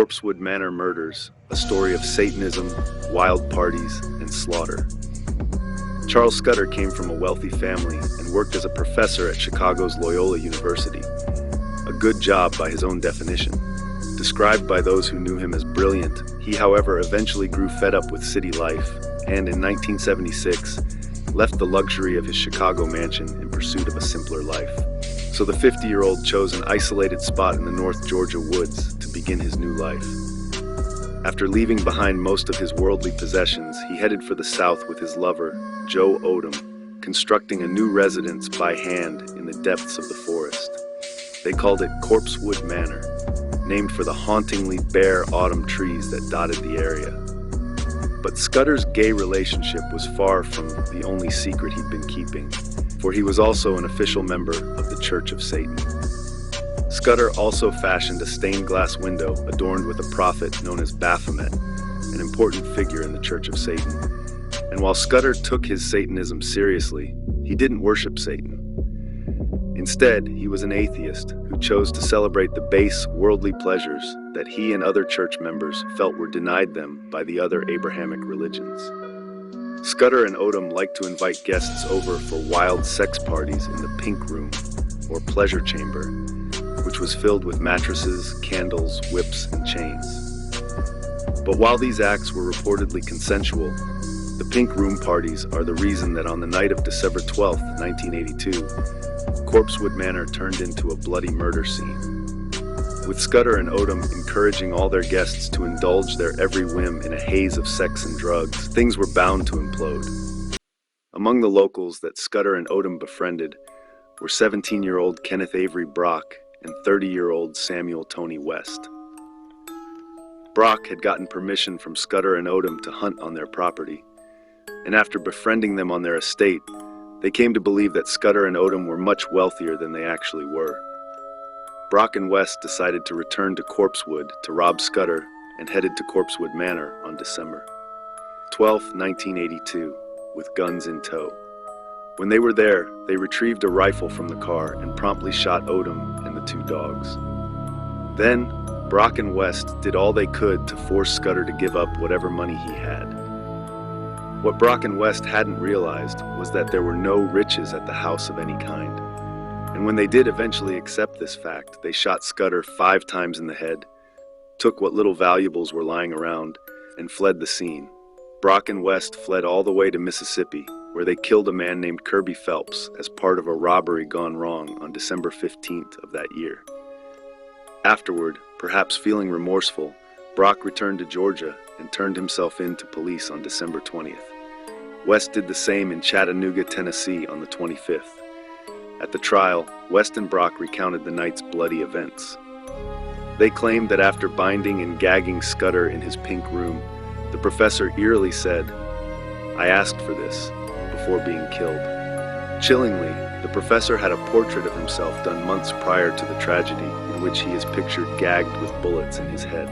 Corpsewood Manor Murders, a story of Satanism, wild parties, and slaughter. Charles Scudder came from a wealthy family and worked as a professor at Chicago's Loyola University. A good job by his own definition. Described by those who knew him as brilliant, he, however, eventually grew fed up with city life and, in 1976, left the luxury of his Chicago mansion in pursuit of a simpler life. So the 50-year-old chose an isolated spot in the North Georgia woods to begin his new life. After leaving behind most of his worldly possessions, he headed for the south with his lover, Joe Odom, constructing a new residence by hand in the depths of the forest. They called it Corpsewood Manor, named for the hauntingly bare autumn trees that dotted the area. But Scudder's gay relationship was far from the only secret he'd been keeping, for he was also an official member of the Church of Satan. Scudder also fashioned a stained glass window adorned with a prophet known as Baphomet, an important figure in the Church of Satan. And while Scudder took his Satanism seriously, he didn't worship Satan. Instead, he was an atheist who chose to celebrate the base worldly pleasures that he and other church members felt were denied them by the other Abrahamic religions. Scudder and Odom liked to invite guests over for wild sex parties in the Pink Room, or pleasure chamber, which was filled with mattresses, candles, whips, and chains. But while these acts were reportedly consensual, the Pink Room parties are the reason that on the night of December 12, 1982, Corpsewood Manor turned into a bloody murder scene. With Scudder and Odom encouraging all their guests to indulge their every whim in a haze of sex and drugs, things were bound to implode. Among the locals that Scudder and Odom befriended were 17-year-old Kenneth Avery Brock and 30-year-old Samuel Tony West. Brock had gotten permission from Scudder and Odom to hunt on their property, and after befriending them on their estate, they came to believe that Scudder and Odom were much wealthier than they actually were. Brock and West decided to return to Corpsewood to rob Scudder and headed to Corpsewood Manor on December 12, 1982, with guns in tow. When they were there, they retrieved a rifle from the car and promptly shot Odom and the two dogs. Then, Brock and West did all they could to force Scudder to give up whatever money he had. What Brock and West hadn't realized was that there were no riches at the house of any kind. And when they did eventually accept this fact, they shot Scudder 5 times in the head, took what little valuables were lying around, and fled the scene. Brock and West fled all the way to Mississippi, where they killed a man named Kirby Phelps as part of a robbery gone wrong on December 15th of that year. Afterward, perhaps feeling remorseful, Brock returned to Georgia and turned himself in to police on December 20th. West did the same in Chattanooga, Tennessee on the 25th. At the trial, West and Brock recounted the night's bloody events. They claimed that after binding and gagging Scudder in his pink room, the professor eerily said, "I asked for this," before being killed. Chillingly, the professor had a portrait of himself done months prior to the tragedy in which he is pictured gagged with bullets in his head.